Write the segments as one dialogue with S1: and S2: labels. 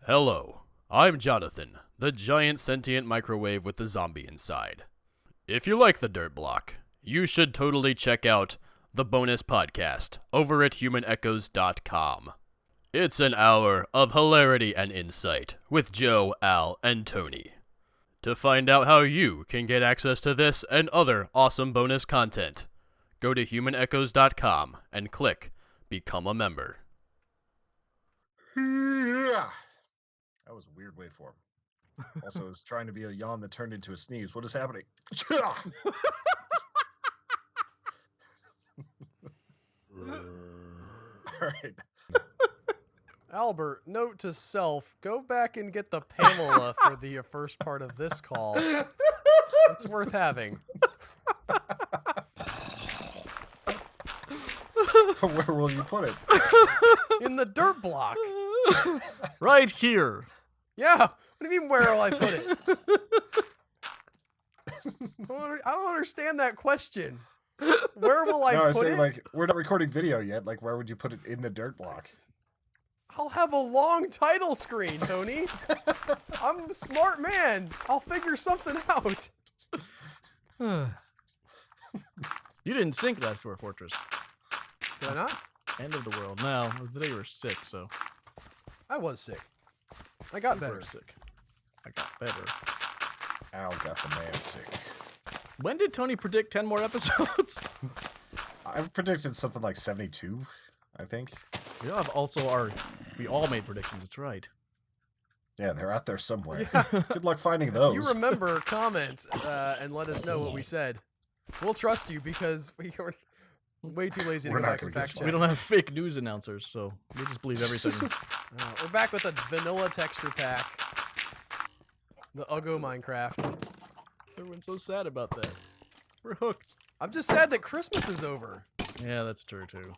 S1: Hello, I'm Jonathan, the giant sentient microwave with the zombie inside. If you like the Dirt Block, you should totally check out the bonus podcast over at humanechoes.com. It's an hour of hilarity and insight with Joe, Al, and Tony. To find out how you can get access to this and other awesome bonus content, go to humanechoes.com and click Become a Member.
S2: Yeah. That was a weird waveform. Also, I was trying to be a yawn that turned into a sneeze. What is happening? All right.
S3: Albert, note to self, go back and get the Pamela for the first part of this call. It's worth having.
S2: Where will you put it?
S3: In the Dirt Block.
S1: Right here.
S3: Yeah. What do you mean, where will I put it? I don't understand that question. Where will I
S2: No, I
S3: put
S2: was saying,
S3: it?
S2: like, we're not recording video yet. Like, where would you put it in the Dirt Block?
S3: I'll have a long title screen, Tony. I'm a smart man. I'll figure something out.
S4: You didn't sink last Dwarf Fortress.
S3: Did I not?
S4: End of the world. No, it was the day you were sick, so.
S3: I was sick. I got
S4: You were
S3: better.
S4: sick. I got better.
S2: Al got the man sick.
S4: When did Tony predict 10 more episodes?
S2: I predicted something like 72, I think.
S4: We all made predictions, that's right.
S2: Yeah, they're out there somewhere.
S3: Yeah.
S2: Good luck finding those.
S3: You remember, comment and let us know what we said. We'll trust you because we are way too lazy to
S2: We're
S3: go
S2: not
S3: back and
S2: gonna
S3: fact
S2: get
S3: check.
S4: We don't have fake news announcers, so we just believe everything.
S3: We're back with a vanilla texture pack. The Uggo Minecraft.
S4: Everyone's so sad about that. We're hooked.
S3: I'm just sad that Christmas is over.
S4: Yeah, that's true, too.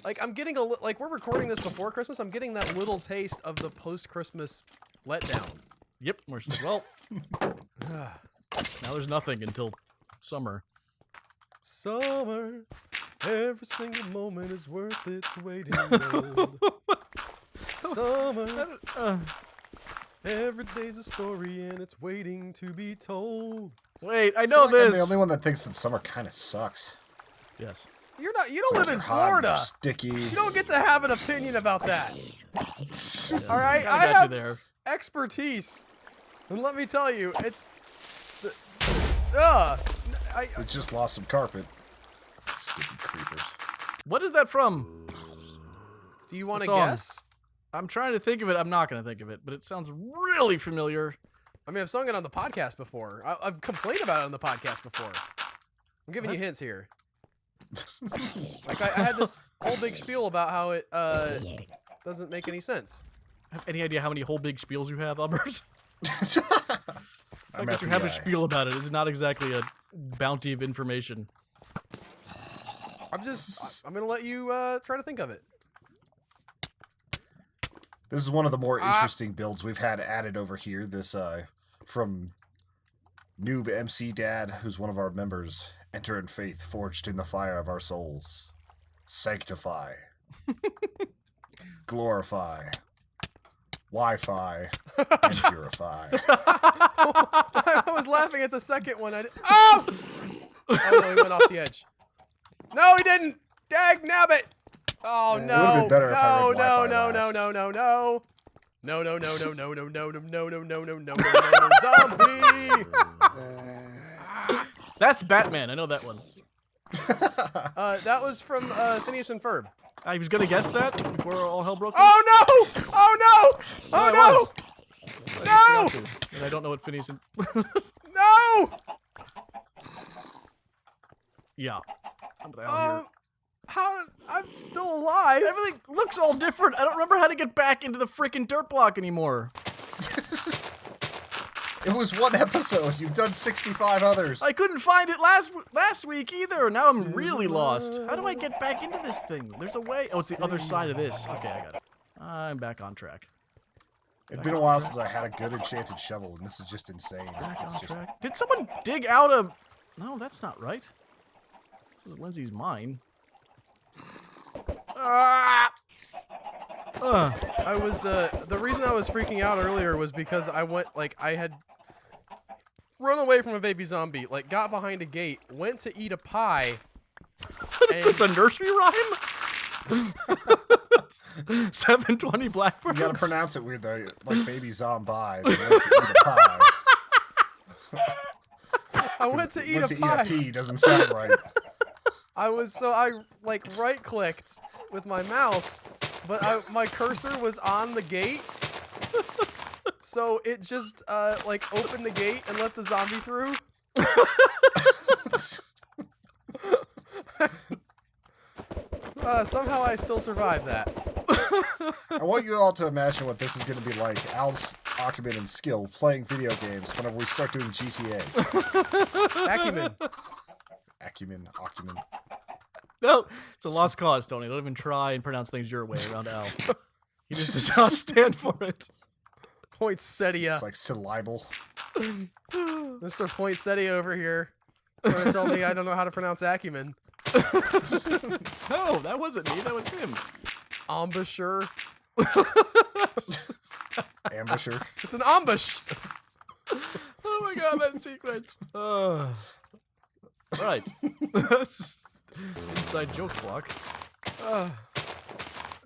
S3: Like, I'm getting like, we're recording this before Christmas. I'm getting that little taste of the post-Christmas letdown.
S4: Yep, well, now there's nothing until summer.
S3: Summer, every single moment is worth its weight in gold. Summer, every day's a story and it's waiting to be told.
S4: Wait, I
S2: I
S4: know
S2: feel like I'm
S4: this!
S2: the only one that thinks that summer kind of sucks.
S4: Yes.
S3: You don't
S2: It's
S3: live
S2: like
S3: in
S2: you're hot and
S3: Florida.
S2: you're sticky.
S3: You don't get to have an opinion about that. All right, I
S4: I got you
S3: have
S4: there.
S3: expertise, and let me tell you, it's
S2: We just lost some carpet. Stupid creepers.
S4: What is that from?
S3: Do you want to
S4: What song?
S3: guess?
S4: I'm trying to think of it. I'm not going to think of it, but it sounds really familiar.
S3: I mean, I've sung it on the podcast before. I've complained about it on the podcast before. I'm giving you hints here. Like, I had this whole big spiel about how it doesn't make any sense.
S4: Have any idea how many whole big spiels you have, Albert?
S2: I'm
S4: Like
S2: at
S4: you
S2: the
S4: have a
S2: eye.
S4: spiel about it. It's not exactly a bounty of information.
S3: I'm gonna let you try to think of it.
S2: This is one of the more interesting builds we've had added over here. This from Noob MC Dad, who's one of our members. Enter in faith forged in the fire of our souls. Sanctify. Glorify. Wi-Fi. And purify.
S3: I was laughing at the second one. Oh! Oh no, he went off the edge. No, he didn't. Dag nabbit. Oh
S2: It
S3: no.
S2: would've been better if I
S3: No,
S2: read
S3: no,
S2: Wi-Fi
S3: no, no,
S2: last.
S3: no, no, no. No, no, no, no, no, no, no, no, no, no, no, no, no, no, zombie.
S4: That's Batman. I know that one.
S3: That was from Phineas and Ferb.
S4: I was going to guess that before all hell broke loose.
S3: Oh no! Oh no!
S4: I
S3: Oh
S4: was.
S3: no!
S4: I
S3: No!
S4: forgot to. And I don't know what Phineas and...
S3: No!
S4: Yeah. I'm down here.
S3: How? I'm still alive.
S4: Everything looks all different. I don't remember how to get back into the freaking dirt block anymore.
S2: It was one episode. You've done 65 others.
S4: I couldn't find it last week either. Now I'm really lost. How do I get back into this thing? There's a way. Oh, it's the other side of this. Okay, I got it. I'm back on track.
S2: It's been a while since I had a good enchanted shovel, and this is just insane.
S4: Back
S2: It's
S4: on
S2: just,
S4: track. Did someone dig out a... No, that's not right. This is Lindsay's mine. Ah!
S3: I was the reason I was freaking out earlier was because I had run away from a baby zombie, like got behind a gate, went to eat a pie.
S4: Is this a nursery rhyme? 720 blackbirds.
S2: You gotta pronounce it weird though, like baby zombie. They went to eat a pie.
S3: I went to eat
S2: Went
S3: a
S2: to
S3: pie.
S2: eat a pea doesn't sound right.
S3: I like right clicked with my mouse, but my cursor was on the gate. So it just like opened the gate and let the zombie through. Somehow I still survived that.
S2: I want you all to imagine what this is going to be like. Al's acumen and skill playing video games whenever we start doing GTA.
S3: Acumen.
S2: Acumen.
S4: No, it's a lost cause, Tony. Don't even try and pronounce things your way around Al. He just does not stand for it.
S3: Poinsettia.
S2: It's like syllable.
S3: Mr. Poinsettia over here. Trying to tell me I don't know how to pronounce acumen.
S4: No, that wasn't me. That was him.
S3: Embouchure.
S2: Ambusher.
S3: It's an ambush.
S4: Oh my god, that sequence. Right. That's just inside joke block.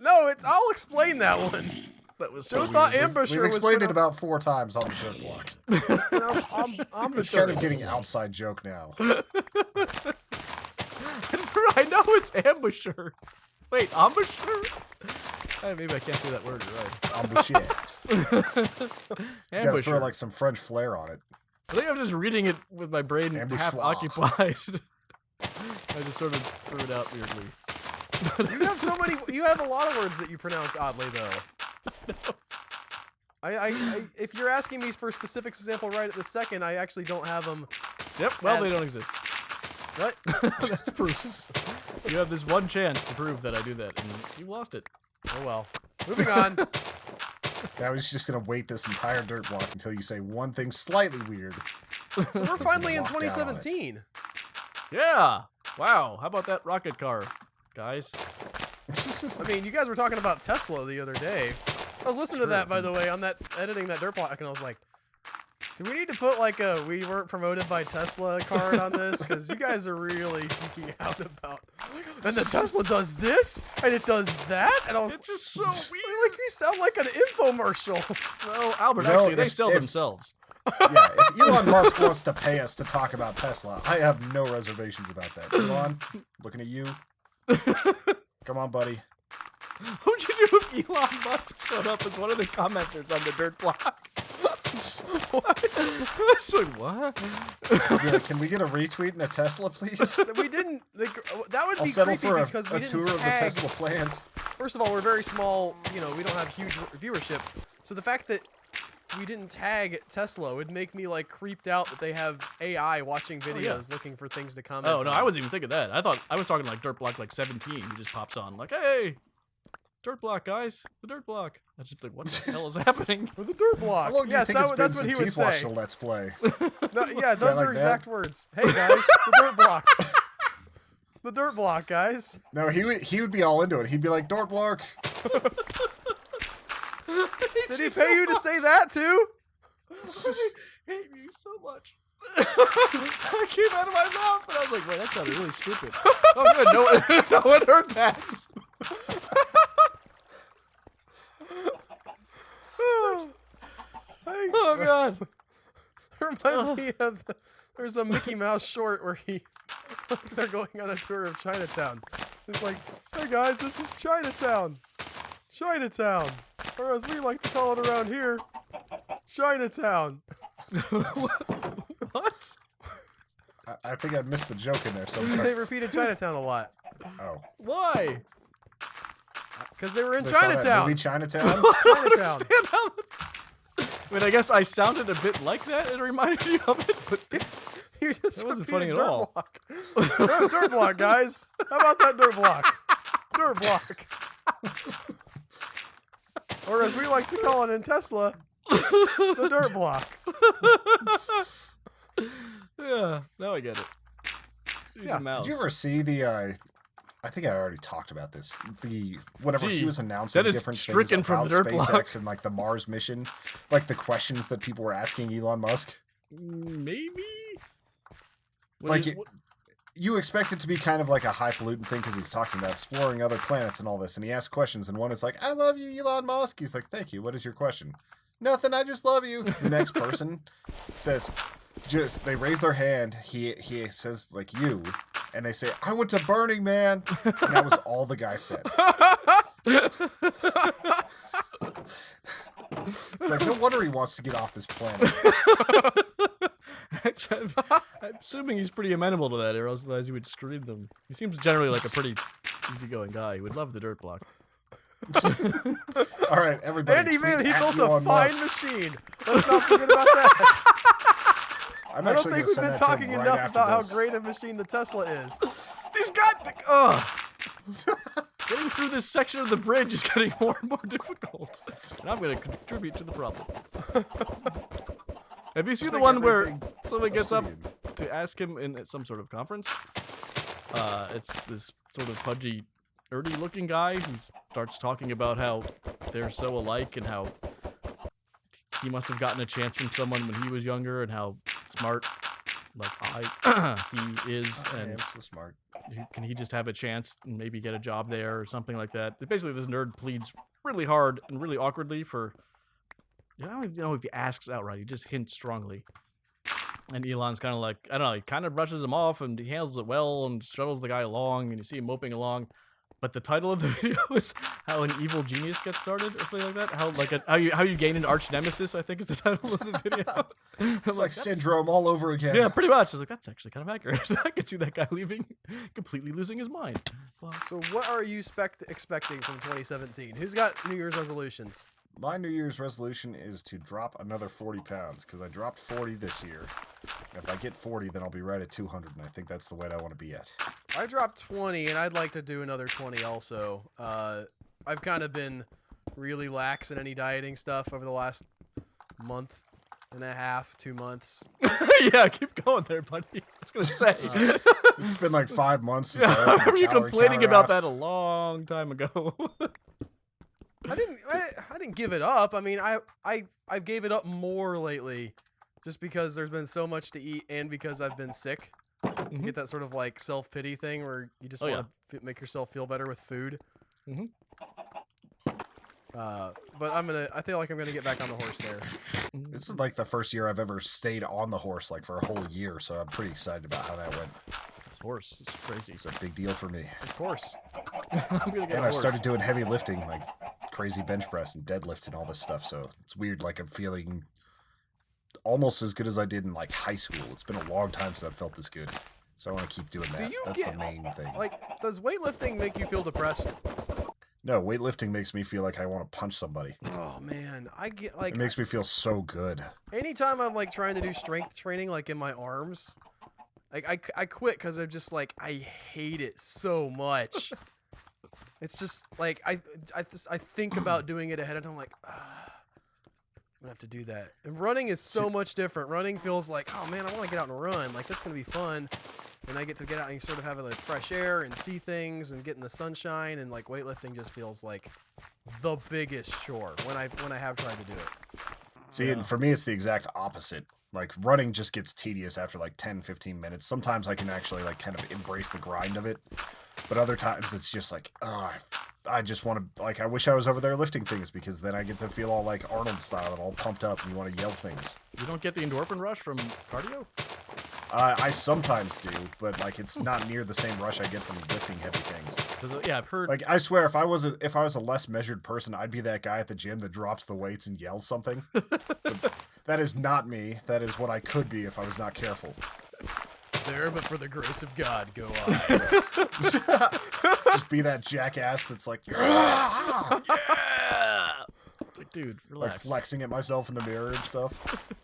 S3: No, I'll explain that one.
S4: That was
S3: Joe
S4: so
S3: thought
S4: weird.
S3: ambusher
S2: We've
S3: was
S2: explained it
S3: pronounced-
S2: about 4 times on the dirt block.
S3: pronounced embouchure.
S2: It's kind of getting outside joke now.
S4: I know it's ambusher. Wait, ambusher? Maybe I can't say that word right.
S2: Ambusher. Gotta
S4: Ambusher.
S2: throw like some French flair on it.
S4: I think I'm just reading it with my brain half
S2: Ambushoir.
S4: occupied. I just sort of threw it out weirdly.
S3: You have a lot of words that you pronounce oddly, though. If you're asking me for a specific example right at the second, I actually don't have them.
S4: Yep, well,
S3: And-
S4: they don't exist.
S3: What?
S4: That's proof. You have this one chance to prove that I do that, and you lost it.
S3: Oh well. Moving on.
S2: Now he's just gonna wait this entire dirt block until you say one thing slightly weird.
S3: So we're finally in
S2: walk down on it.
S3: 2017.
S4: Yeah! Wow, how about that rocket car, guys?
S3: I mean, you guys were talking about Tesla the other day. I was listening to that, by the way, on that editing that dirt block, and I was like, do we need to put like a "we weren't promoted by Tesla" card on this? Because you guys are really geeking out about. And the Tesla does this, and it does that, and I was
S4: It's just so weird.
S3: like, you sound like an infomercial.
S4: Well, Albert,
S2: You know,
S4: actually, they
S2: if-
S4: sell
S2: if-
S4: themselves.
S2: Yeah, if Elon Musk wants to pay us to talk about Tesla, I have no reservations about that. Elon, looking at you. Come on, buddy.
S4: What'd you do if Elon Musk showed up as one of the commenters on the dirt block? What? It's like, what?
S2: Be like, can we get a retweet and a Tesla, please?
S3: We didn't. That would
S2: I'll
S3: be
S2: settle
S3: creepy
S2: for
S3: because we
S2: a
S3: didn't
S2: tour of the
S3: tag.
S2: Tesla plant.
S3: First of all, we're very small. You know, we don't have huge viewership. So the fact that we didn't tag Tesla would make me like creeped out that they have AI watching videos looking for things to comment.
S4: Oh, no,
S3: on.
S4: I wasn't even thinking that. I thought I was talking like dirt block like 17. He just pops on like, hey, dirt block, guys. The dirt block. I just like, what the hell is happening?
S3: With the dirt block.
S2: How long do you
S3: Yes,
S2: think it's been
S3: that's what
S2: since
S3: he would
S2: he's watched
S3: say.
S2: a Let's Play?
S3: No, yeah, those
S2: like
S3: are
S2: that?
S3: exact words. Hey guys, the dirt block. The dirt block, guys.
S2: No, he would be all into it. He'd be like, dirt block.
S3: Did he pay you to say that too?
S4: I hate you so much. That came out of my mouth, and I was like, wait, that sounded really stupid. Oh, good. No one heard that. Oh, God.
S3: It reminds me of there's a Mickey Mouse short where they're going on a tour of Chinatown. It's like, hey guys, this is Chinatown. Chinatown. Or as we like to call it around here, Chinatown.
S4: What?
S2: I think I missed the joke in there
S3: They
S2: somewhere.
S3: repeated Chinatown a lot.
S2: Oh.
S4: Why?
S3: Because they were in
S2: They saw that
S3: Chinatown.
S2: movie Chinatown?
S3: Chinatown.
S4: Understand how that- I mean, I guess I sounded a bit like that. It reminded you of it, but
S3: You just
S4: That wasn't
S3: repeated
S4: funny at
S3: dirt
S4: all.
S3: block. Yeah, dirt block, guys. How about that dirt block? Dirt block. Or as we like to call it in Tesla, the dirt block.
S4: yeah, now I get it. Use
S3: Yeah.
S4: a mouse.
S2: Did you ever see the, I think I already talked about this. Whenever he
S4: Gee,
S2: was announcing
S4: that is
S2: different things
S4: stricken
S2: about
S4: from Dirt
S2: SpaceX
S4: Block.
S2: and like the Mars mission, like the questions that people were asking Elon Musk.
S4: Maybe. What
S2: Like
S4: is-
S2: it, you expect it to be kind of like a highfalutin thing because he's talking about exploring other planets and all this, and he asks questions, and one is like, "I love you, Elon Musk." He's like, "Thank you. What is your question?" "Nothing. I just love you." The next person says, they raise their hand. He says like you, and they say, "I went to Burning Man," and that was all the guy said. It's like no wonder he wants to get off this planet.
S4: Actually, I'm assuming he's pretty amenable to that, or else otherwise he would screen them. He seems generally like a pretty easygoing guy. He would love the Dirt Block.
S2: All right, everybody.
S3: Andy,
S2: tweet
S3: man, he
S2: at
S3: built a
S2: Elon
S3: fine
S2: Musk.
S3: machine. Let's not forget about that.
S2: I'm
S3: I don't
S2: actually
S3: think
S2: gonna
S3: we've
S2: send
S3: been
S2: that to him
S3: talking
S2: right
S3: enough
S2: after
S3: about how
S2: this.
S3: great a machine the Tesla is.
S4: These guys, getting through this section of the bridge is getting more and more difficult. And I'm going to contribute to the problem. Have you seen the
S2: make
S4: one where
S2: everything
S4: someone gets up
S2: obsidian.
S4: to ask him in some sort of conference? It's this sort of pudgy, nerdy-looking guy who starts talking about how they're so alike and how he must have gotten a chance from someone when he was younger and how smart, like he is,
S2: I
S4: and
S2: am so smart.
S4: can he just have a chance and maybe get a job there or something like that? Basically, this nerd pleads really hard and really awkwardly for. I don't even know if he asks outright. He just hints strongly. And Elon's kind of like, I don't know, he kind of brushes him off and he handles it well and shuttles the guy along and you see him moping along. But the title of the video is how an evil genius gets started or something like that. How you gain an arch nemesis, I think is the title of the video.
S2: It's like Syndrome all over again.
S4: Yeah, pretty much. I was like, that's actually kind of accurate. I could see that guy leaving, completely losing his mind.
S3: So what are you expecting from 2017? Who's got New Year's resolutions?
S2: My New Year's resolution is to drop another 40 pounds because I dropped 40 this year. And if I get 40, then I'll be right at 200, and I think that's the weight I want to be at.
S3: I dropped 20, and I'd like to do another 20 also. I've kind of been really lax in any dieting stuff over the last month and a half, 2 months.
S4: Yeah, keep going there, buddy. I was gonna say.
S2: It's been like 5 months since I
S4: I
S2: opened the
S4: remember you
S2: calorie
S4: complaining
S2: counter
S4: about
S2: app.
S4: that a long time ago.
S3: I didn't give it up. I mean, I gave it up more lately, just because there's been so much to eat and because I've been sick. You get that sort of like self-pity thing where you just
S4: Oh,
S3: want to make yourself feel better with food.
S4: Mhm.
S3: But I feel like I'm gonna get back on the horse there.
S2: This is like the first year I've ever stayed on the horse like for a whole year, so I'm pretty excited about how that went.
S4: This horse is crazy.
S2: It's a big deal for me.
S3: Of course.
S4: I'm gonna get
S2: And
S4: a
S2: I
S4: horse.
S2: started doing heavy lifting, like crazy bench press and deadlift and all this stuff, so it's weird, like I'm feeling almost as good as I did in like high school. It's been a long time since I've felt this good. So I want to keep doing that.
S3: you
S2: That's
S3: get-
S2: the main thing.
S3: Like, does weightlifting make you feel depressed?
S2: No, weightlifting makes me feel like I want to punch somebody.
S3: Oh man, I get like
S2: It makes me feel so good.
S3: anytime I'm like trying to do strength training, like in my arms, like I quit because I'm just like I hate it so much. It's just like I think about doing it ahead of time, like I'm gonna have to do that. And running is so much different. Running feels like, oh man, I want to get out and run. Like that's gonna be fun. And I get to get out and sort of have like fresh air and see things and get in the sunshine. And like weightlifting just feels like the biggest chore when I have tried to do it.
S2: See, and for me, it's the exact opposite. Like, running just gets tedious after like 10, 15 minutes. Sometimes I can actually like kind of embrace the grind of it. But other times it's just like, I just want to, like, I wish I was over there lifting things because then I get to feel all like Arnold style and all pumped up and you want to yell things.
S4: You don't get the endorphin rush from cardio?
S2: I sometimes do, but like it's not near the same rush I get from lifting heavy things.
S4: 'Cause, yeah, I've heard.
S2: Like I swear, if I was a less measured person, I'd be that guy at the gym that drops the weights and yells something. But that is not me. That is what I could be if I was not careful.
S3: There, but for the grace of God, go on.
S2: Yes. Just be that jackass that's like,
S4: yeah! It's like, dude,
S2: like
S4: relax.
S2: flexing at myself in the mirror and stuff.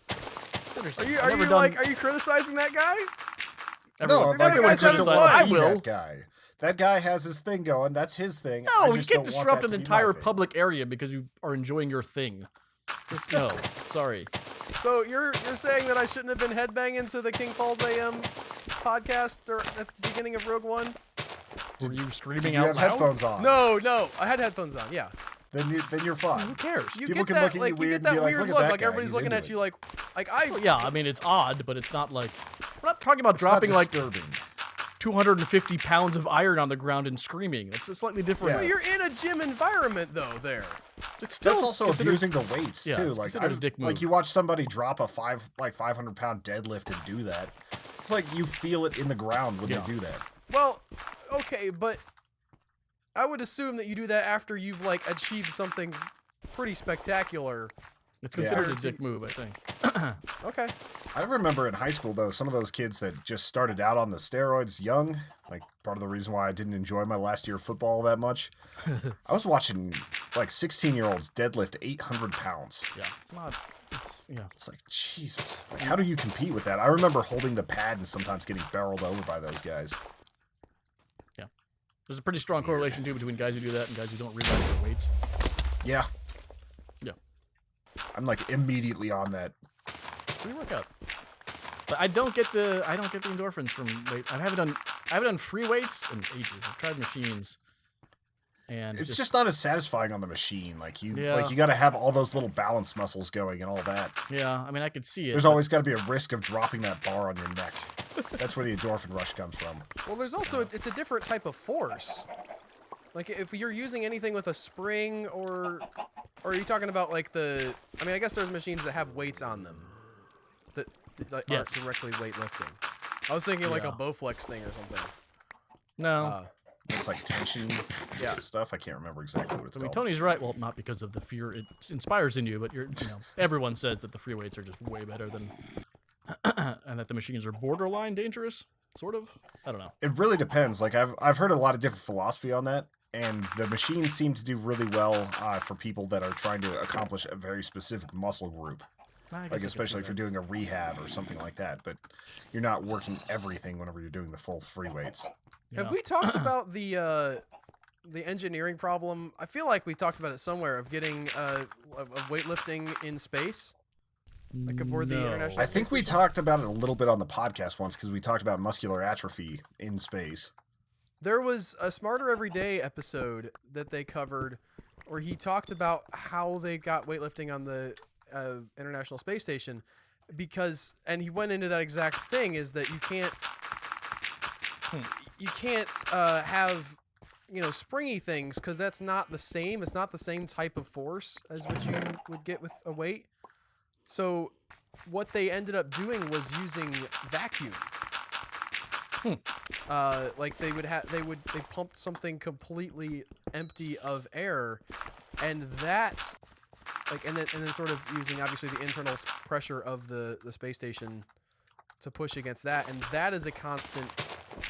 S4: It's interesting.
S3: Are you
S4: I've
S3: are
S4: never
S3: you
S4: done-
S3: like are you criticizing that guy?
S2: No,
S4: everyone-
S2: like,
S3: everyone
S2: I just
S3: says
S2: don't
S3: it's
S2: want
S4: I
S2: to be
S4: will.
S2: that guy. That guy has his thing going. That's his thing.
S4: No,
S2: I
S4: you
S2: just
S4: can't
S2: don't want
S4: disrupt
S2: that
S4: an
S2: to be my
S4: entire
S2: thing.
S4: public area because you are enjoying your thing. Just no, sorry.
S3: So you're saying that I shouldn't have been headbanging to the King Falls AM podcast at the beginning of Rogue One?
S4: Were you screaming
S2: Did you
S4: out
S2: have
S4: loud?
S2: headphones on?
S3: No, I had headphones on. Yeah.
S2: Then you're fine.
S4: Who cares?
S3: You
S2: People
S3: get
S2: can look
S3: that
S2: at you
S3: like you
S2: weird
S3: get
S2: and
S3: that
S2: be like,
S3: weird
S2: "Look at
S3: look,
S2: that
S3: like
S2: guy,
S3: everybody's
S2: he's
S3: looking
S2: into
S3: at
S2: it."
S3: you like I.
S4: Well, yeah, I mean it's odd, but it's not like we're not talking about
S2: It's not
S4: dropping like
S2: disturbing.
S4: 250 pounds of iron on the ground and screaming. It's a slightly different.
S3: Well, you're in a gym environment though. There.
S4: It's still
S2: That's also
S4: considered-
S2: abusing the weights
S4: Yeah,
S2: too.
S4: it's
S2: Like
S4: considered a dick
S2: like
S4: move.
S2: you watch somebody drop a 500-pound deadlift and do that. It's like you feel it in the ground when
S4: Yeah.
S2: they do that.
S3: Well, okay, but I would assume that you do that after you've like achieved something pretty spectacular.
S4: It's considered
S3: Yeah.
S4: a dick move, I think.
S3: Okay.
S2: I remember in high school though, some of those kids that just started out on the steroids young, like part of the reason why I didn't enjoy my last year of football that much. I was watching like 16-year-olds deadlift 800 pounds.
S4: Yeah, it's not. It's yeah.
S2: It's like, Jesus, like how do you compete with that? I remember holding the pad and sometimes getting barreled over by those guys.
S4: There's a pretty strong correlation too between guys who do that and guys who don't realize their weights.
S2: Yeah.
S4: Yeah.
S2: I'm like immediately on that.
S4: Pre-workout. But I don't get the endorphins from weight. I haven't done free weights in ages. I've tried machines. And
S2: It's just not as satisfying on the machine. Like you
S4: Yeah.
S2: got to have all those little balance muscles going and all that.
S4: yeah, I mean I could see it.
S2: There's
S4: but-
S2: always got to be a risk of dropping that bar on your neck. That's where the endorphin rush comes from.
S3: Well, there's also it's a different type of force. Like if you're using anything with a spring or are you talking about like the I mean I guess there's machines that have weights on them that aren't
S4: Yes.
S3: directly weightlifting. I was thinking like a
S4: Yeah.
S3: Bowflex thing or something.
S4: No.
S2: It's like tension
S3: Yeah.
S2: stuff. I can't remember exactly what it's
S4: I mean,
S2: called.
S4: Tony's right. Well, not because of the fear it inspires in you, but everyone says that the free weights are just way better than, and that the machines are borderline dangerous, sort of. I don't know.
S2: It really depends. Like I've heard a lot of different philosophy on that, and the machines seem to do really well for people that are trying to accomplish a very specific muscle group.
S4: I guess I
S2: Like
S4: can
S2: especially
S4: see
S2: if you're
S4: that.
S2: doing a rehab or something like that. But you're not working everything whenever you're doing the full free weights.
S3: Have
S4: Yeah.
S3: we talked about the engineering problem? I feel like we talked about it somewhere of getting of weightlifting in space, like aboard the
S4: No.
S3: International
S2: I think
S3: Space
S2: we
S3: Station?
S2: talked about it a little bit on the podcast once because we talked about muscular atrophy in space.
S3: There was a Smarter Every Day episode that they covered where he talked about how they got weightlifting on the International Space Station and he went into that exact thing is that you can't have springy things because that's not the same. It's not the same type of force as what you would get with a weight. So what they ended up doing was using vacuum. Like they pumped something completely empty of air, and that, and then sort of using obviously the internal pressure of the space station to push against that, and that is a constant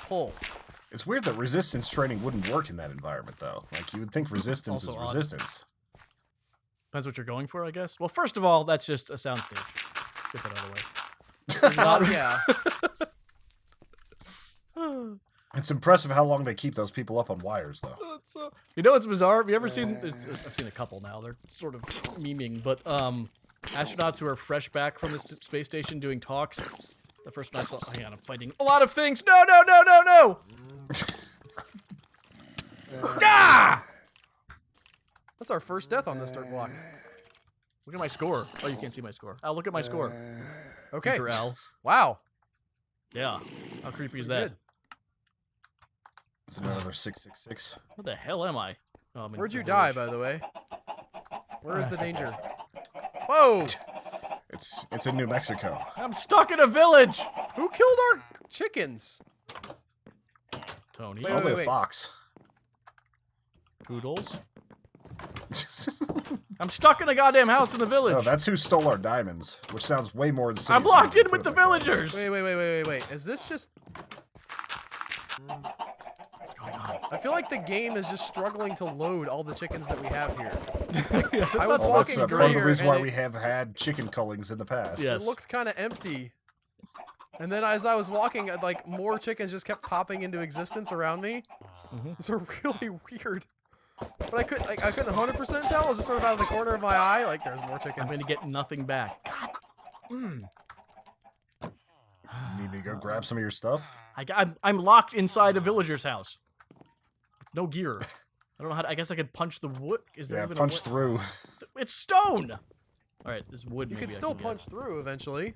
S3: pull.
S2: It's weird that resistance training wouldn't work in that environment, though. Like, you would think resistance is
S4: Also odd.
S2: resistance.
S4: Depends what you're going for, I guess. Well, first of all, that's just a soundstage. Let's get that out of the way.
S3: Well, yeah.
S2: It's impressive how long they keep those people up on wires, though.
S4: You know what's bizarre? Have you ever seen? I've seen a couple now. They're sort of memeing, but astronauts who are fresh back from the space station doing talks. The first one I saw, hang on, I'm fighting a lot of things. No, no, no, no, no! Ah!
S3: That's our first death on this dirt block.
S4: Look at my score. Oh, you can't see my score. Al, look at my score.
S3: Okay.
S4: Enter Al.
S3: Wow.
S4: Yeah. How creepy is
S3: Pretty
S4: that?
S3: good.
S2: It's another 666.
S4: What the hell am I? Oh, I'm in
S3: Where'd you
S4: the
S3: die,
S4: village.
S3: by the way? Where is the danger? Whoa!
S2: It's in New Mexico.
S4: I'm stuck in a village!
S3: Who killed our chickens?
S4: Tony.
S3: Wait,
S2: Probably
S3: wait.
S2: a fox.
S4: Poodles. I'm stuck in a goddamn house in the village.
S2: No, that's who stole our diamonds, which sounds way more insidious.
S4: I'm
S2: when
S4: locked
S2: you
S4: in
S2: put
S4: with
S2: it
S4: the
S2: like that.
S4: villagers.
S3: Wait. Is this just...
S4: What's going on?
S3: I feel like the game is just struggling to load all the chickens that we have here.
S4: That's
S3: I
S4: not
S3: was
S2: Well, that's
S3: walking
S2: part of the
S3: through
S2: reason
S3: here
S2: why
S3: and
S2: we have had chicken cullings in the past.
S4: Yeah. Yes.
S3: It looked kind of empty. And then as I was walking, like more chickens just kept popping into existence around me. It's really weird. But I couldn't 100% tell. It was just sort of out of the corner of my eye. Like there's more chickens.
S4: I'm gonna get nothing back. God.
S2: Need me to go grab some of your stuff?
S4: I'm locked inside a villager's house. no gear. I don't know how. I guess I could punch the wood. Is there
S2: Yeah,
S4: even
S2: punch
S4: a wood?
S2: through.
S4: It's stone. All right, this wood.
S3: You
S4: maybe
S3: could
S4: I
S3: still
S4: get.
S3: punch through eventually.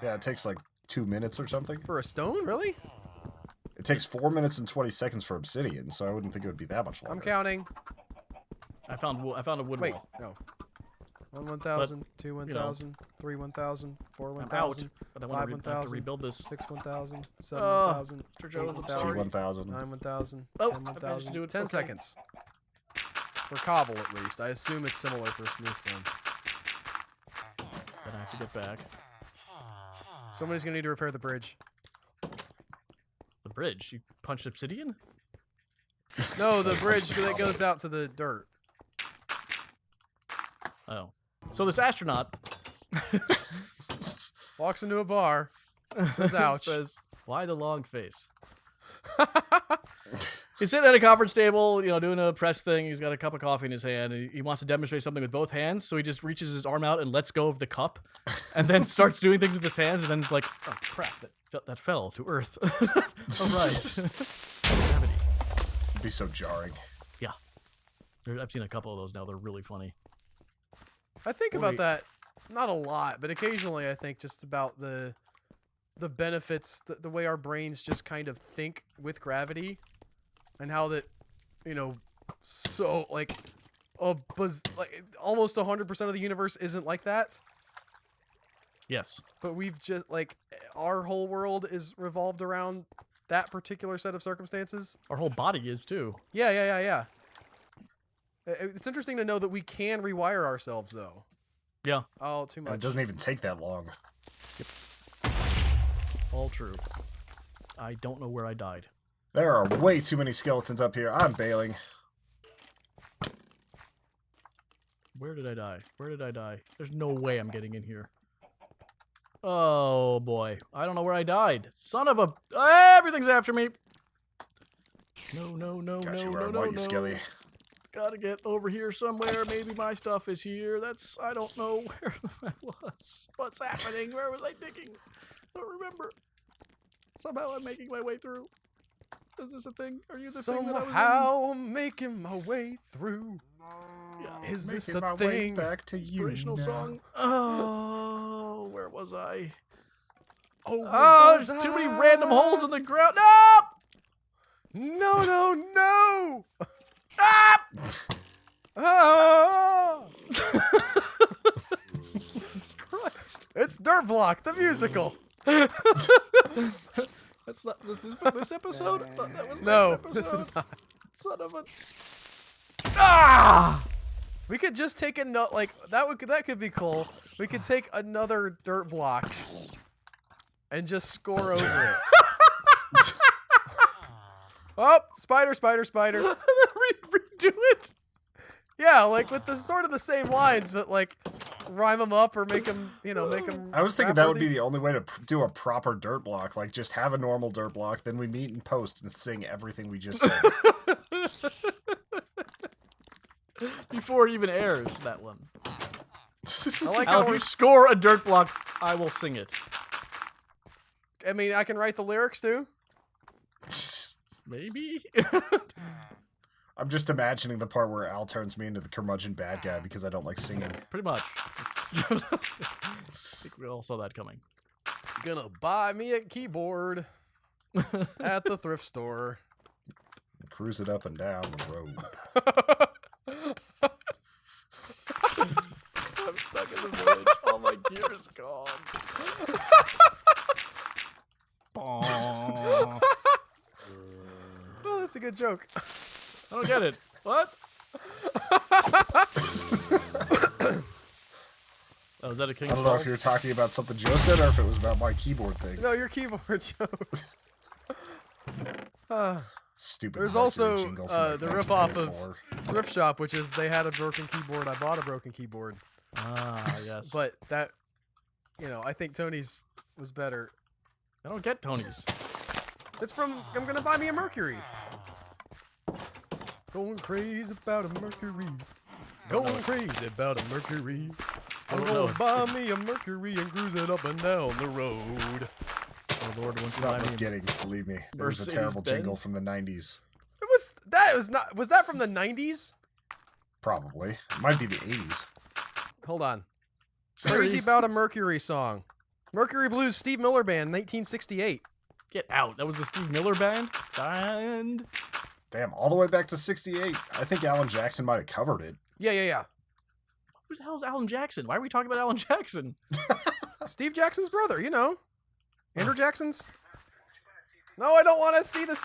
S2: Yeah, it takes like 2 minutes or something.
S3: For a stone, really?
S2: It takes 4 minutes and 20 seconds for obsidian, so I wouldn't think it would be that much longer.
S3: I'm counting.
S4: I found a wood
S3: Wait,
S4: wall.
S3: no. 1 1,000, 2
S4: know,
S3: 1,000, 3 1,000, 4
S4: I'm out,
S3: 1,000,
S4: but I
S3: 5
S4: want to have to
S3: 1,000,
S4: rebuild this.
S3: 6 1,000, 7
S4: Oh,
S3: 1,000,
S4: Mr.
S3: 8
S4: Jones, I'm
S3: 1,000,
S4: sorry.
S2: 1,000.
S3: 9 1,000,
S4: Oh,
S3: 10
S4: I managed to
S3: 1,000.
S4: do it.
S3: 10
S4: Okay.
S3: seconds. For cobble, at least. I assume it's similar for bluestone.
S4: Then I have to get back.
S3: Somebody's gonna need to repair the bridge.
S4: The bridge. You punched obsidian?
S3: No, the bridge that goes out to the dirt.
S4: Oh. So this astronaut
S3: Walks into a bar. Says ouch.
S4: says, "Why the long face?" He's sitting at a conference table, doing a press thing. He's got a cup of coffee in his hand. And he wants to demonstrate something with both hands, so he just reaches his arm out and lets go of the cup, and then starts doing things with his hands. And then it's like, "Oh crap! That fell to earth." All right. Gravity.
S2: It'd be so jarring.
S4: Yeah. I've seen a couple of those now. They're really funny.
S3: I think
S4: Or
S3: about
S4: we-
S3: that, not a lot, but occasionally I think just about the benefits, the way our brains just kind of think with gravity, and how that, so like almost 100% of the universe isn't like that,
S4: Yes.
S3: but we've just our whole world is revolved around that particular set of circumstances.
S4: Our whole body is too.
S3: Yeah. It's interesting to know that we can rewire ourselves, though.
S4: Yeah.
S3: Oh, too
S2: And
S3: much.
S2: it doesn't even take that long.
S4: All true. I don't know where I died.
S2: There are way too many skeletons up here. I'm bailing.
S4: Where did I die? Where did I die? There's no way I'm getting in here. Oh boy. I don't know where I died. Son of a... Everything's after me. No.
S2: Got you
S4: no,
S2: where I
S4: no,
S2: want you,
S4: no.
S2: Skelly.
S4: Gotta get over here somewhere. Maybe my stuff is here. I don't know where I was. What's happening? Where was I digging? I don't remember. Somehow I'm making my way through. Is this a thing? Are you the thing that I was in?
S3: Somehow I'm making my way through.
S4: Yeah.
S3: Is this
S2: Making
S3: a
S2: my way
S3: thing?
S2: back to you
S4: Inspirational
S2: now.
S4: song. Oh, where was I?
S3: Oh,
S4: Oh, there's too many random holes in the ground. No!
S3: No! Ah! Ah!
S4: Jesus Christ.
S3: It's Dirt Block, the musical.
S4: That's not this episode? I thought that was
S3: No,
S4: next
S3: this is
S4: episode.
S3: not.
S4: Son of a... Ah!
S3: We could just take a nut that could be cool. We could take another dirt block and just score over it. Oh, spider.
S4: Redo it?
S3: Yeah, with the sort of the same lines, but rhyme them up or make them, make them.
S2: I was thinking that would be the only way to do a proper dirt block. Just have a normal dirt block, then we meet in post and sing everything we just said.
S4: Before it even airs, that one.
S3: I like
S4: Al,
S3: how
S4: if you
S3: we're,
S4: score a dirt block, I will sing it.
S3: I mean, I can write the lyrics too.
S4: Maybe?
S2: I'm just imagining the part where Al turns me into the curmudgeon bad guy because I don't like singing.
S4: Pretty much. I think we all saw that coming.
S3: Gonna buy me a keyboard at the thrift store.
S2: Cruise it up and down the road.
S4: I'm stuck in the village. All my gear is gone. Bong.
S3: Oh, that's a good joke.
S4: I don't get it. What? Oh, is that a King's
S2: I don't know if
S4: Falls?
S2: you were talking about something Joe said or if it was about my keyboard thing.
S3: No, your keyboard joke.
S2: Stupid.
S3: There's
S2: Mercury
S3: also,
S2: jingle from,
S3: the ripoff of
S2: 1994.
S3: Thrift Shop, which is they had a broken keyboard. I bought a broken keyboard,
S4: Ah, yes.
S3: but that, I think Tony's was better.
S4: I don't get Tony's.
S3: It's from I'm Gonna Buy Me a Mercury. Going crazy about a Mercury. Going crazy about a Mercury. I'm
S4: don't know.
S3: gonna buy me a Mercury and cruise it up and down the road.
S4: Oh Lord, once
S2: It's
S4: you
S2: not
S4: buy me
S2: worth getting, believe me. There was a
S4: Mercedes
S2: terrible jingle
S4: Benz?
S2: from the 90s.
S3: It Was that from the 90s?
S2: Probably. It might be the 80s.
S3: Hold on. Crazy About a Mercury song. Mercury Blues, Steve Miller Band, 1968.
S4: Get out. That was the Steve Miller band?
S2: Damn, all the way back to 68. I think Alan Jackson might have covered it.
S3: Yeah.
S4: Who the hell is Alan Jackson? Why are we talking about Alan Jackson?
S3: Steve Jackson's brother, you know. Andrew Jackson's. No, I don't want to see this.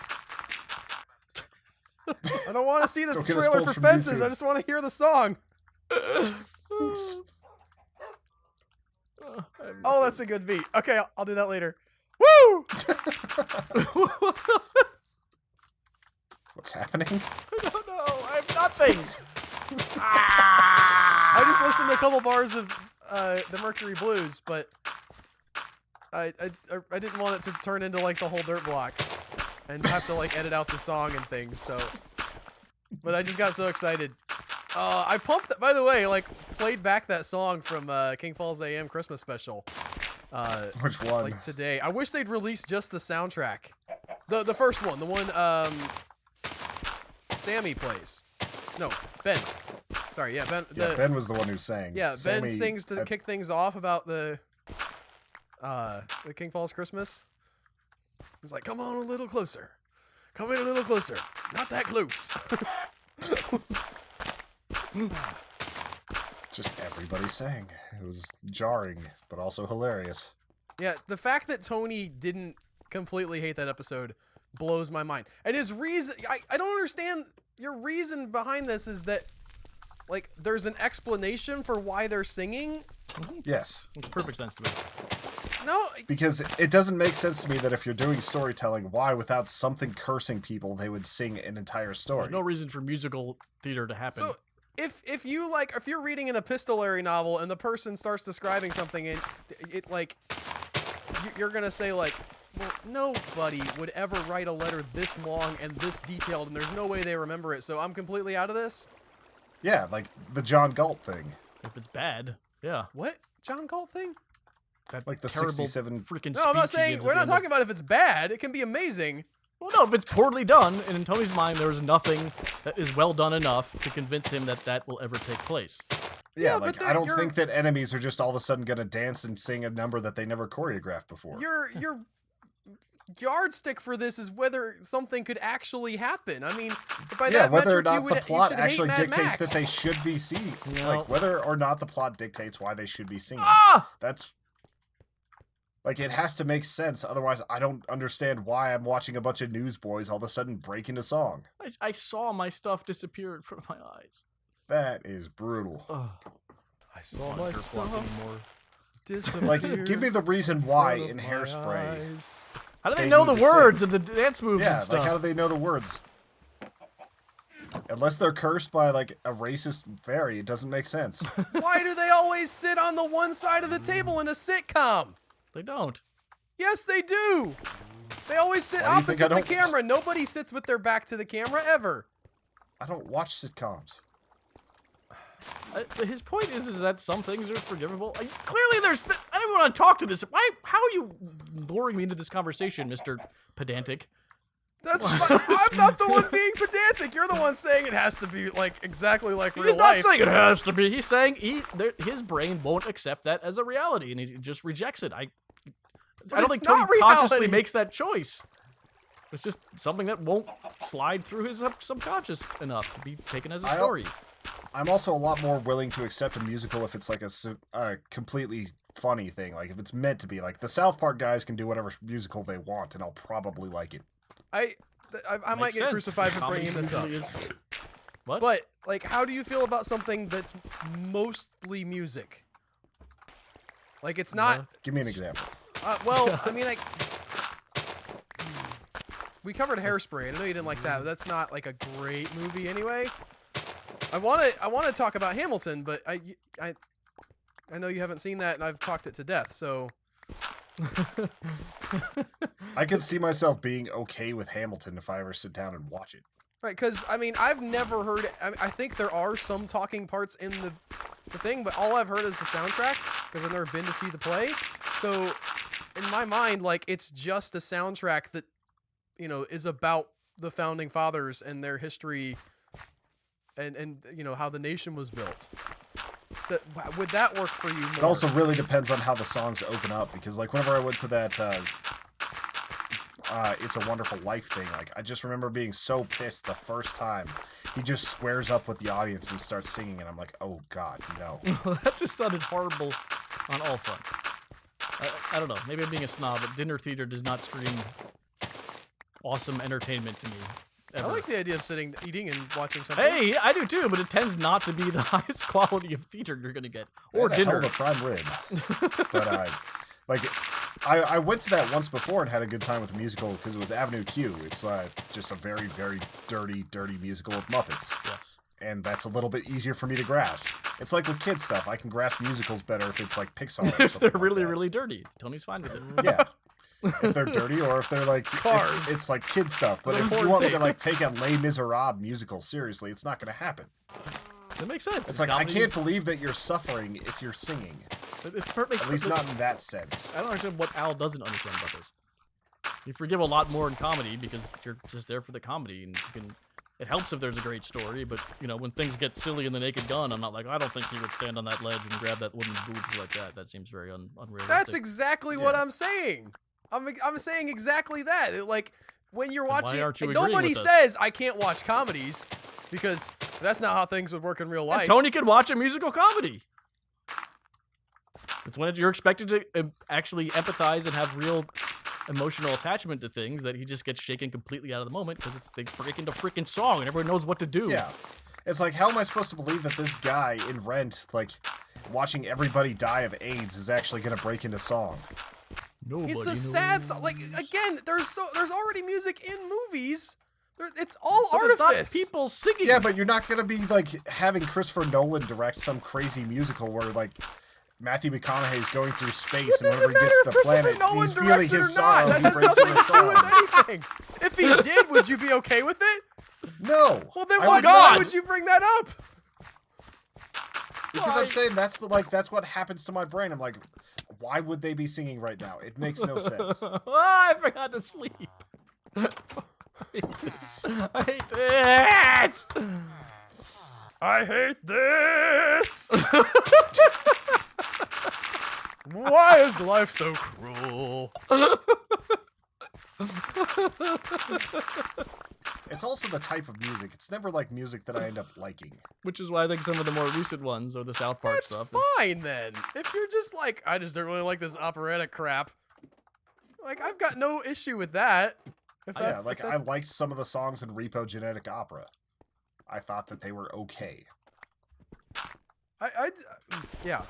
S3: I don't want to see this
S2: Don't get us
S3: trailer
S2: pulled
S3: for
S2: from
S3: Fences.
S2: YouTube.
S3: I just want to hear the song. Oh, that's a good beat. Okay, I'll do that later. Woo!
S2: What's happening?
S4: I don't know. I have nothing.
S3: I just listened to a couple bars of the Mercury Blues, but I didn't want it to turn into like the whole Dirt Block and have to like edit out the song and things. So, but I just got so excited. I pumped. By the way, like played back that song from King Falls AM Christmas special.
S2: Which one?
S3: Like today. I wish they'd release just the soundtrack. The first one, the one Sammy plays. No, Ben. Sorry, yeah, Ben.
S2: Yeah, Ben was the one who sang.
S3: Yeah,
S2: Sammy,
S3: Ben sings to kick things off about the King Falls Christmas. He's like, "Come on a little closer. Come in a little closer. Not that close."
S2: Just everybody sang. It was jarring, but also hilarious.
S3: Yeah, the fact that Tony didn't completely hate that episode blows my mind. And his reason, I don't understand. Your reason behind this is that, like, there's an explanation for why they're singing.
S2: Yes.
S4: Makes perfect sense to me.
S3: No,
S2: Because it doesn't make sense to me that if you're doing storytelling, why without something cursing people, they would sing an entire story.
S4: There's no reason for musical theater to happen.
S3: so if you're reading an epistolary novel and the person starts describing something and it like you're gonna say like, well, nobody would ever write a letter this long and this detailed, and there's no way they remember it, so I'm completely out of this.
S2: Yeah, like the John Galt thing.
S4: If it's bad, yeah.
S3: What John Galt thing?
S4: That
S2: Like the
S4: terrible
S2: 67
S4: freaking
S3: No, I'm not
S4: speech he
S3: saying
S4: gives
S3: we're
S4: at the
S3: not
S4: end
S3: talking about if it's bad. It can be amazing.
S4: Well, no, if it's poorly done, and in Tony's mind there is nothing that is well done enough to convince him that that will ever take place.
S2: Yeah,
S3: Yeah,
S2: like
S3: but
S2: I don't
S3: you're-
S2: think that enemies are just all of a sudden gonna dance and sing a number that they never choreographed before.
S3: Your yardstick for this is whether something could actually happen. I mean, by
S2: Yeah,
S3: that
S2: whether or
S3: metric,
S2: not the plot
S3: you should hate
S2: actually
S3: Mad
S2: dictates
S3: Max.
S2: that they should be seen.
S4: No.
S2: Like whether or not the plot dictates why they should be singing.
S4: Ah!
S2: That's like it has to make sense. Otherwise, I don't understand why I'm watching a bunch of newsboys all of a sudden break into song.
S4: I saw my stuff disappear in front of my eyes.
S2: That is brutal.
S4: Ugh.
S3: I saw
S4: Not
S3: my
S4: Dirt Block
S3: stuff
S4: anymore.
S3: disappear.
S2: Like, give me the reason why
S3: in
S2: in
S3: front of my
S2: Hairspray.
S3: eyes.
S4: How do they
S2: They
S4: know
S2: need
S4: the
S2: to sing.
S4: words and the dance moves
S2: Yeah,
S4: and stuff?
S2: like how do they know the words? Unless they're cursed by like a racist fairy, it doesn't make sense.
S3: Why do they always sit on the one side of the table in a sitcom?
S4: They don't.
S3: Yes, they do. They always sit
S2: Why do you think
S3: opposite
S2: I
S3: the
S2: don't-
S3: camera. Nobody sits with their back to the camera ever.
S2: I don't watch sitcoms.
S4: His point is that some things are forgivable. Clearly, there's. I don't even want to talk to this. Why? How are you luring me into this conversation, Mr. Pedantic?
S3: That's I'm not the one being pedantic. You're the one saying it has to be like exactly like real
S4: He's not
S3: life.
S4: saying it has to be. He's saying his brain won't accept that as a reality, and he just rejects it. I don't
S3: it's
S4: think Tony
S3: not
S4: consciously
S3: reality.
S4: makes that choice. It's just something that won't slide through his subconscious enough to be taken as a story.
S2: I'm also a lot more willing to accept a musical if it's like a completely funny thing. Like if it's meant to be. Like the South Park guys can do whatever musical they want, and I'll probably like it.
S3: I might
S4: Makes
S3: get
S4: sense.
S3: crucified for
S4: Comedy
S3: bringing this up.
S4: usually is- What?
S3: But like, how do you feel about something that's mostly music? Like it's not.
S2: Give me an example.
S3: Well, I mean, we covered Hairspray. I know you didn't like that. But that's not like a great movie anyway. I want to talk about Hamilton, but I know you haven't seen that, and I've talked it to death. So
S2: I could see myself being okay with Hamilton if I ever sit down and watch it.
S3: right, because I mean, I've never heard. I think there are some talking parts in the thing, but all I've heard is the soundtrack because I've never been to see the play. So in my mind, like it's just a soundtrack that is about the founding fathers and their history, and you know how the nation was built. Would that work for you more?
S2: It also really depends on how the songs open up, because like whenever I went to that It's a Wonderful Life thing, like I just remember being so pissed the first time he just squares up with the audience and starts singing, and I'm like, oh god, no.
S4: That just sounded horrible on all fronts. I don't know. Maybe I'm being a snob, but dinner theater does not scream awesome entertainment to me. Ever.
S3: I like the idea of sitting, eating, and watching something.
S4: Hey, I do too, but it tends not to be the highest quality of theater you're gonna get, or
S2: They had a hell
S4: dinner.
S2: of a prime rib. But like, I went to that once before and had a good time with the musical because it was Avenue Q. It's just a very, very dirty musical with Muppets.
S4: Yes.
S2: And that's a little bit easier for me to grasp. It's like with kid stuff. I can grasp musicals better if it's like Pixar or
S4: If
S2: something
S4: they're
S2: like
S4: really,
S2: that.
S4: really dirty, Tony's fine with it.
S2: Yeah. If they're dirty or if they're like
S3: Cars.
S2: it's like kid stuff. But
S3: With a
S2: if you
S3: horn
S2: want me to
S3: tape.
S2: like take a Les Miserables musical seriously, it's not going to happen.
S4: That makes sense.
S2: It's like I
S4: Comedies-
S2: can't believe that you're suffering if you're singing. At least not in that sense.
S4: I don't understand what Al doesn't understand about this. You forgive a lot more in comedy because you're just there for the comedy, and you can. It helps if there's a great story, but you know when things get silly in The Naked Gun, I'm not like I don't think he would stand on that ledge and grab that woman's boobs like that. That seems very unrealistic.
S3: That's exactly what
S2: Yeah.
S3: I'm saying. I'm saying exactly that. Like when you're
S4: Then why
S3: watching,
S4: aren't you
S3: and
S4: agreeing
S3: nobody
S4: with us?
S3: says I can't watch comedies because that's not how things would work in real
S4: And
S3: life.
S4: Tony can watch a musical comedy. It's when you're expected to actually empathize and have real emotional attachment to things that he just gets shaken completely out of the moment because they break into freaking song and everyone knows what to do.
S2: Yeah. It's like, how am I supposed to believe that this guy in Rent, like, watching everybody die of AIDS is actually going to break into song?
S4: Nobody
S3: It's a
S4: knows.
S3: sad song. Like again, there's already music in movies. It's all
S4: But it's not
S3: artifice.
S4: people singing.
S2: Yeah, but you're not going to be, like, having Christopher Nolan direct some crazy musical where, like, Matthew McConaughey's going through space,
S3: It
S2: and whenever
S3: doesn't
S2: he
S3: matter
S2: gets
S3: if
S2: to the
S3: Christopher
S2: planet,
S3: Nolan
S2: he's feeling
S3: directs it
S2: his
S3: or not.
S2: sorrow,
S3: That
S2: he
S3: has
S2: breaks
S3: nothing
S2: into
S3: to do with
S2: song.
S3: anything. If he did, would you be okay with it?
S2: No!
S3: Well, then
S2: I
S3: why
S2: would
S4: God.
S3: would you bring that up?
S2: Because
S4: Why?
S2: I'm saying that's what happens to my brain. I'm like, why would they be singing right now? It makes no sense.
S4: I forgot to sleep. I hate this.
S3: I hate this. Why is life so cruel?
S2: It's also the type of music. It's never like music that I end up liking.
S4: Which is why I think some of the more recent ones, or the South Park
S3: That's
S4: stuff,
S3: fine then. If you're just like, I just don't really like this operatic crap. Like, I've got no issue with that. If
S2: Yeah,
S3: that's,
S2: like
S3: if
S2: I
S3: that's-
S2: liked some of the songs in Repo Genetic Opera. I thought that they were okay.
S3: yeah.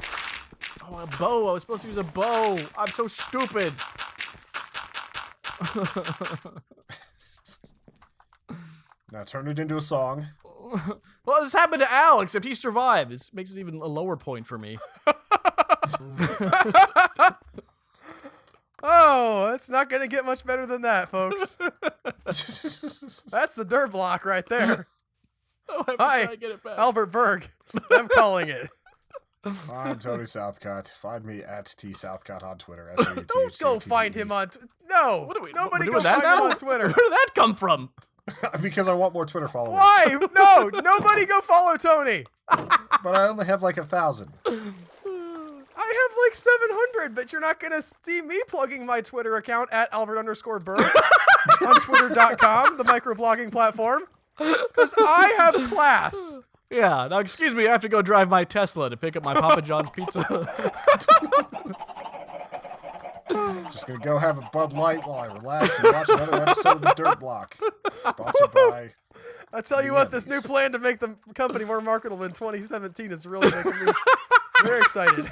S4: Oh, a bow. I was supposed to use a bow. I'm so stupid.
S2: Now turn it into a song.
S4: Well, this happened to Al, except he survived. This makes it even a lower point for me.
S3: Oh, it's not gonna get much better than that, folks. That's the dirt block right there.
S4: Oh, I have
S3: Hi,
S4: to try to get it back.
S3: Albert Berg. I'm calling it.
S2: I'm Tony Southcott. Find me at T Southcott on Twitter.
S3: Don't go find him on. No,
S4: What are we-
S3: nobody
S4: we're
S3: go
S4: doing that
S3: find him
S4: now?
S3: on Twitter.
S4: Where did that come from?
S2: Because I want more Twitter followers.
S3: Why? No, nobody go follow Tony.
S2: But I only have like 1,000.
S3: I have like 700, but you're not gonna see me plugging my Twitter account at Albert_Berg on Twitter.com, the microblogging platform, because I have class.
S4: Yeah. Now, excuse me. I have to go drive my Tesla to pick up my Papa John's pizza.
S2: Just gonna go have a Bud Light while I relax and watch another episode of The Dirt Block. Sponsored by...
S3: I tell you what, this new plan to make the company more marketable in 2017 is really making me very excited.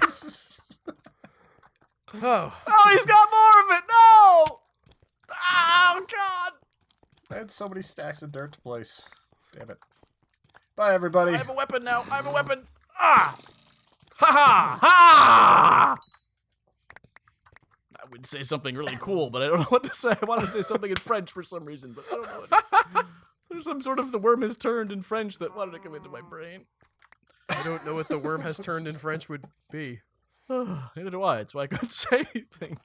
S3: Oh,
S4: Oh, he's got more of it. No. Oh God.
S2: I had so many stacks of dirt to place. Damn it. Bye, everybody.
S4: I have a weapon now. I have a weapon. Ah. Ha ha ha. I would say something really cool, but I don't know what to say. I wanted to say something in French for some reason, but I don't know. There's some sort of the worm has turned in French that wanted to come into my brain.
S3: I don't know what the worm has turned in French would be.
S4: Neither do I. That's why I couldn't say anything.